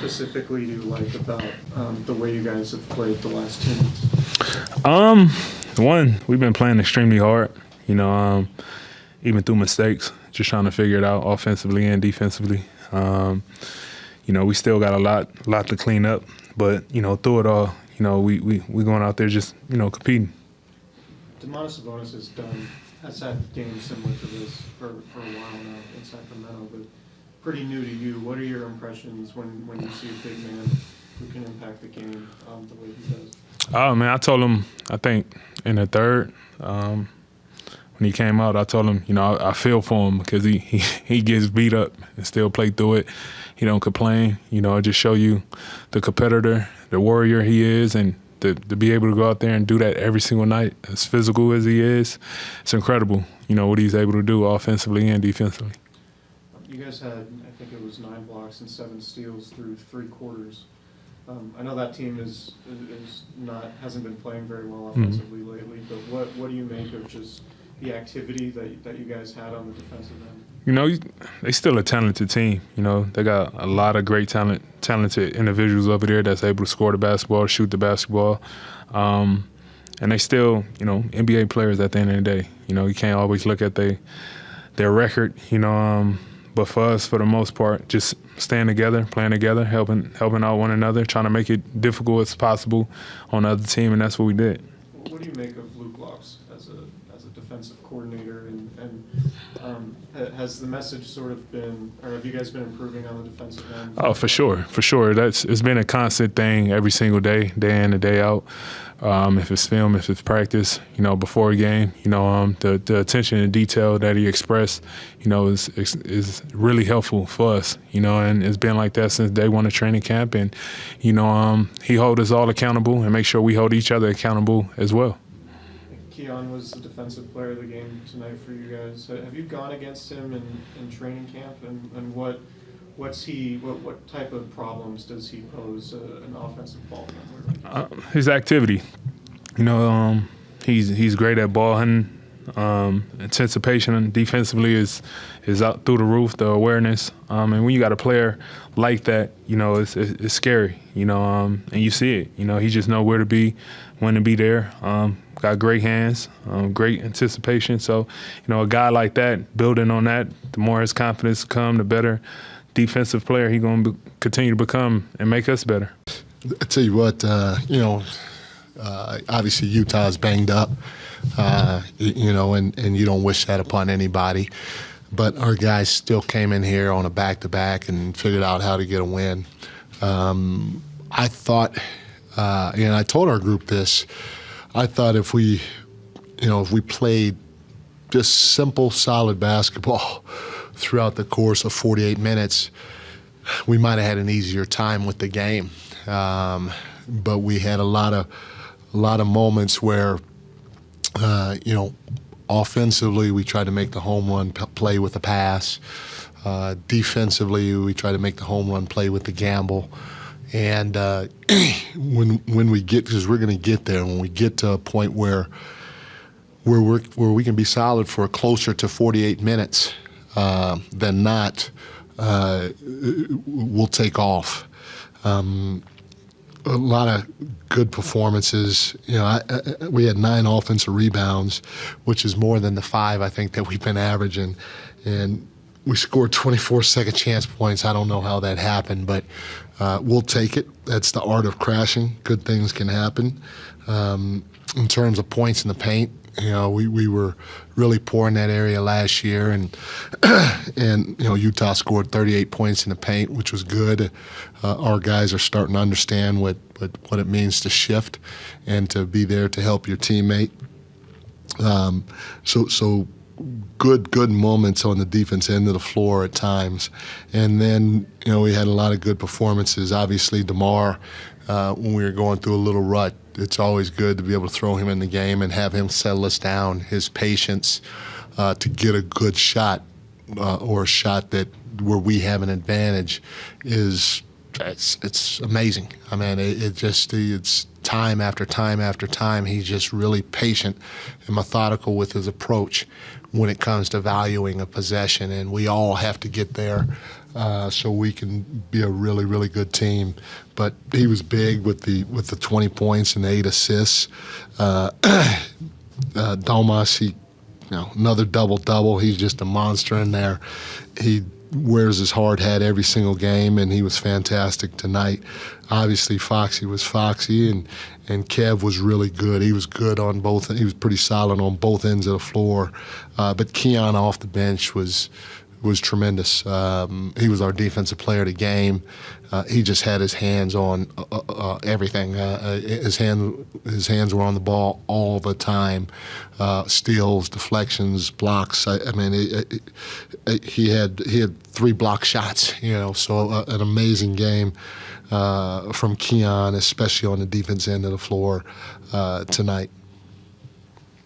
specifically do you like about the way you guys have played the last 2 months? One, we've been playing extremely hard, even through mistakes, just trying to figure it out offensively and defensively. We still got a lot to clean up, but, through it all, we going out there just, competing. DeMar DeRozan has had games similar to this for a while now in Sacramento, but pretty new to you. What are your impressions when you see a big man who can impact the game the way he does? Oh, man, I told him, I think, in the third, when he came out, I told him, I feel for him because he gets beat up and still play through it. He don't complain. It just show you the competitor, the warrior he is, and to be able to go out there and do that every single night, as physical as he is, it's incredible, what he's able to do offensively and defensively. You guys had, I think it was 9 blocks and 7 steals through 3 quarters. I know that team hasn't been playing very well offensively lately, but what do you make of just the activity that you guys had on the defensive end? They still a talented team. They got a lot of great talented individuals over there that's able to score the basketball, shoot the basketball. And they still, NBA players at the end of the day. You can't always look at their record, but for us, for the most part, just staying together, playing together, helping out one another, trying to make it difficult as possible on the other team, and that's what we did. What do you make of Luke Locks as a defensive coordinator, and has the message sort of been, or have you guys been improving on the defensive end? Oh, for sure. It's been a constant thing every single day in and day out. If it's film, if it's practice, before a game, the attention and detail that he expressed, is really helpful for us, and it's been like that since day one of training camp. And, he holds us all accountable and make sure we hold each other accountable as well. Keon was the defensive player of the game tonight for you guys. Have you gone against him in training camp, and what type of problems does he pose an offensive ball handler? His activity. He's great at ball hunting. Anticipation defensively is out through the roof. The awareness, and when you got a player like that, it's scary. And you see it. He just know where to be, when to be there. Got great hands, great anticipation. So, a guy like that, building on that, the more his confidence come, the better defensive player he's going to continue to become and make us better. I tell you what, obviously Utah's banged up, and you don't wish that upon anybody. But our guys still came in here on a back-to-back and figured out how to get a win. I thought, I told our group this, I thought if we played just simple, solid basketball throughout the course of 48 minutes, we might have had an easier time with the game. But we had a lot of moments where, offensively we tried to make the home run play with the pass. Defensively, we tried to make the home run play with the gamble. And when we get, because we're going to get there, when we get to a point where we can be solid for closer to 48 minutes than not, we'll take off. A lot of good performances. We had 9 offensive rebounds, which is more than the 5 I think that we've been averaging, and we scored 24 second chance points. I don't know how that happened, but we'll take it. That's the art of crashing. Good things can happen. In terms of points in the paint, we were really poor in that area last year, and Utah scored 38 points in the paint, which was good. Our guys are starting to understand what it means to shift and to be there to help your teammate. So good moments on the defense end of the floor at times. And then, we had a lot of good performances. Obviously, DeMar, when we were going through a little rut, it's always good to be able to throw him in the game and have him settle us down. His patience to get a good shot or a shot where we have an advantage it's amazing. I mean, it's time after time after time. He's just really patient and methodical with his approach when it comes to valuing a possession, and we all have to get there. so we can be a really, really good team. But he was big with the 20 points and 8 assists. Domas, another double-double. He's just a monster in there. He wears his hard hat every single game, and he was fantastic tonight. Obviously, Foxy was Foxy, and Kev was really good. He was good on both. He was pretty solid on both ends of the floor. But Keon off the bench was tremendous. He was our defensive player of the game. He just had his hands on everything. His hands were on the ball all the time. Steals, deflections, blocks. I mean, he had 3 block shots. So an amazing game from Keon, especially on the defense end of the floor tonight.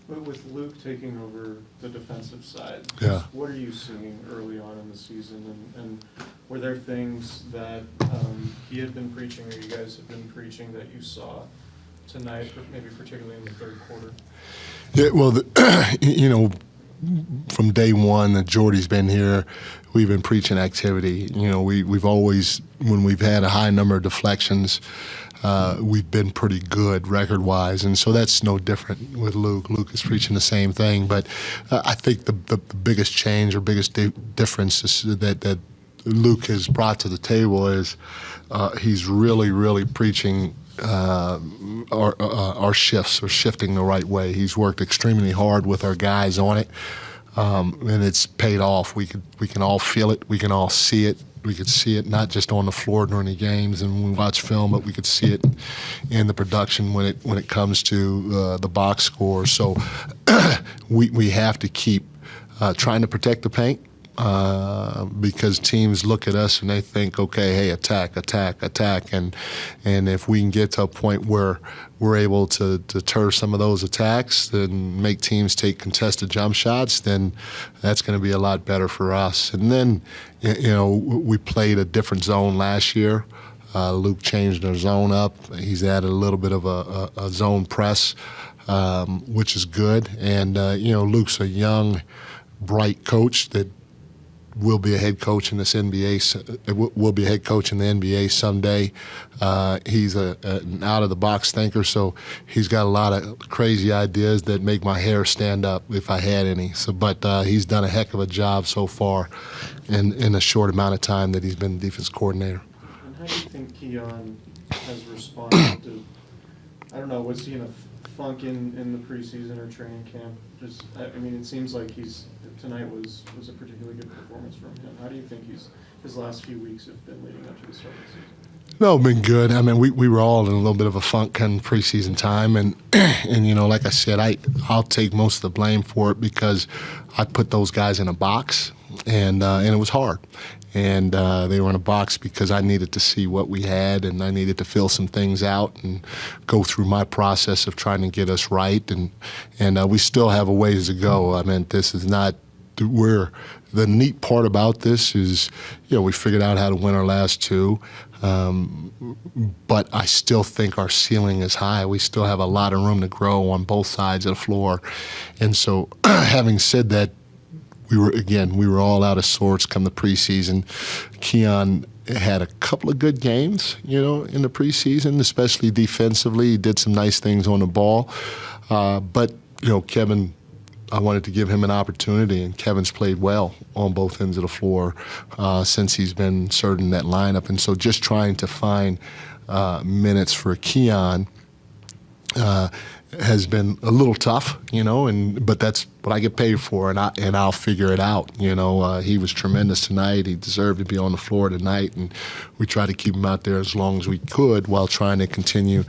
With Luke taking over the defensive side, yeah. What are you seeing early on in the season, and were there things that he had been preaching or you guys had been preaching that you saw tonight, maybe particularly in the third quarter? Yeah, well, from day one that Jordy's been here, we've been preaching activity. We've always, when we've had a high number of deflections, we've been pretty good record-wise, and so that's no different with Luke. Luke is preaching the same thing, but I think the biggest change or biggest difference is that Luke has brought to the table is he's really, really preaching our shifts or shifting the right way. He's worked extremely hard with our guys on it, and it's paid off. We can all feel it. We can all see it. We could see it not just on the floor during the games and when we watch film, but we could see it in the production when it comes to the box score. So we have to keep trying to protect the paint because teams look at us and they think, okay, hey, attack, and if we can get to a point where we're able to deter some of those attacks and make teams take contested jump shots, then that's going to be a lot better for us. And then, we played a different zone last year. Luke changed our zone up. He's added a little bit of a zone press, which is good. And, Luke's a young, bright coach that will be a head coach in this NBA. Will be a head coach in the NBA someday. He's an out-of-the-box thinker, so he's got a lot of crazy ideas that make my hair stand up if I had any. But he's done a heck of a job so far in a short amount of time that he's been defense coordinator. And how do you think Keon has responded to? I don't know. Was he in a funk in the preseason or training camp? It seems like tonight was a particularly good performance from him. How do you think his last few weeks have been leading up to the start of the season? No, been good. We were all in a little bit of a funk kind of preseason time, and like I said, I'll take most of the blame for it because I put those guys in a box, and it was hard. And they were in a box because I needed to see what we had, and I needed to fill some things out and go through my process of trying to get us right. And we still have a ways to go. This is not where the neat part about this is, we figured out how to win our last 2. But I still think our ceiling is high. We still have a lot of room to grow on both sides of the floor. And so having said that, we were all out of sorts come the preseason. Keon had a couple of good games, in the preseason, especially defensively. He did some nice things on the ball. But, Kevin, I wanted to give him an opportunity, and Kevin's played well on both ends of the floor since he's been inserted in that lineup. And so just trying to find minutes for Keon has been a little tough, but that's what I get paid for, and I'll figure it out. He was tremendous tonight. He deserved to be on the floor tonight, and we tried to keep him out there as long as we could while trying to continue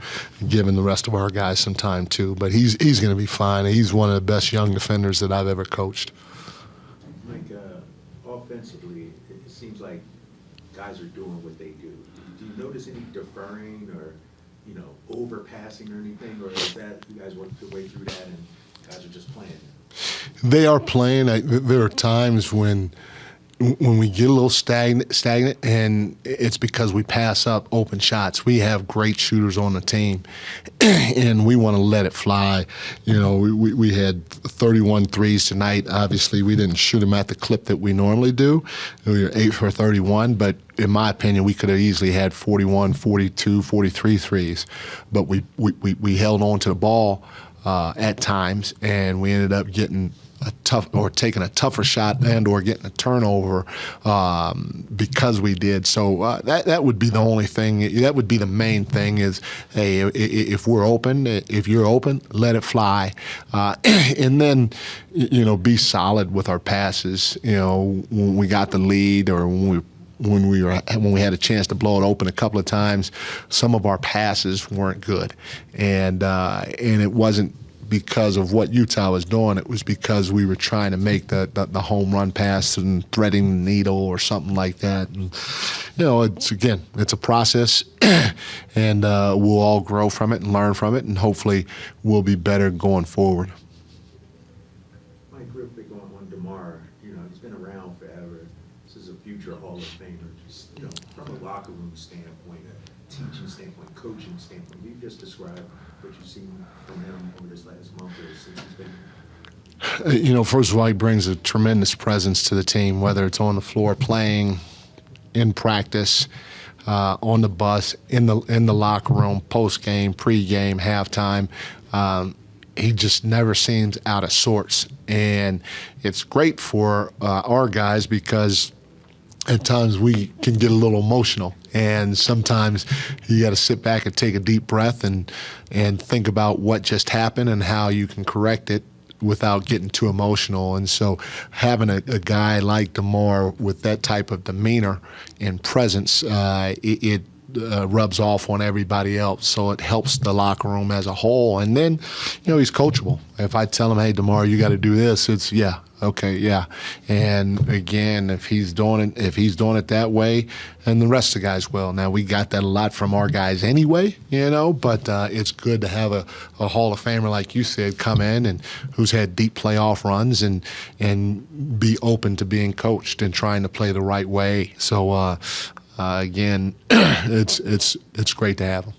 giving the rest of our guys some time too. But he's going to be fine. He's one of the best young defenders that I've ever coached. Mike, offensively, it seems like guys are doing what they do. Do you notice any deferring or overpassing or anything, or is that you guys worked your way through that and guys are just playing? They are playing. There are times when when we get a little stagnant, and it's because we pass up open shots. We have great shooters on the team, and we want to let it fly. You know, we had 31 threes tonight. Obviously, we didn't shoot them at the clip that we normally do. We were 8 for 31, but in my opinion, we could have easily had 41, 42, 43 threes. But we held on to the ball at times, and we ended up getting taking a tougher shot and or getting a turnover because we did. So that would be the only thing. That would be the main thing is, hey, if we're open, if you're open, let it fly, and then be solid with our passes. When we got the lead or when we had a chance to blow it open a couple of times, some of our passes weren't good, and it wasn't because of what Utah was doing. It was because we were trying to make the home run pass and threading the needle or something like that. And, it's a process, and we'll all grow from it and learn from it, and hopefully we'll be better going forward. Mike, real quick on DeMar, he's been around forever. This is a future Hall of Famer. Just, from a locker room standpoint, a teaching standpoint, coaching standpoint, you just described what you've seen from him over this last month or since he's been here? First of all, he brings a tremendous presence to the team, whether it's on the floor playing, in practice, on the bus, in the locker room, post-game, pre-game, halftime. He just never seems out of sorts. And it's great for our guys because at times we can get a little emotional, and sometimes you got to sit back and take a deep breath and think about what just happened and how you can correct it without getting too emotional. And so having a guy like DeMar with that type of demeanor and presence, it rubs off on everybody else, so it helps the locker room as a whole. And then, he's coachable. If I tell him, hey, DeMar, you got to do this, it's yeah. Okay, yeah. And again, if he's doing it that way, and the rest of the guys will. Now, we got that a lot from our guys anyway, but it's good to have a Hall of Famer, like you said, come in and who's had deep playoff runs and be open to being coached and trying to play the right way. So again, it's great to have him.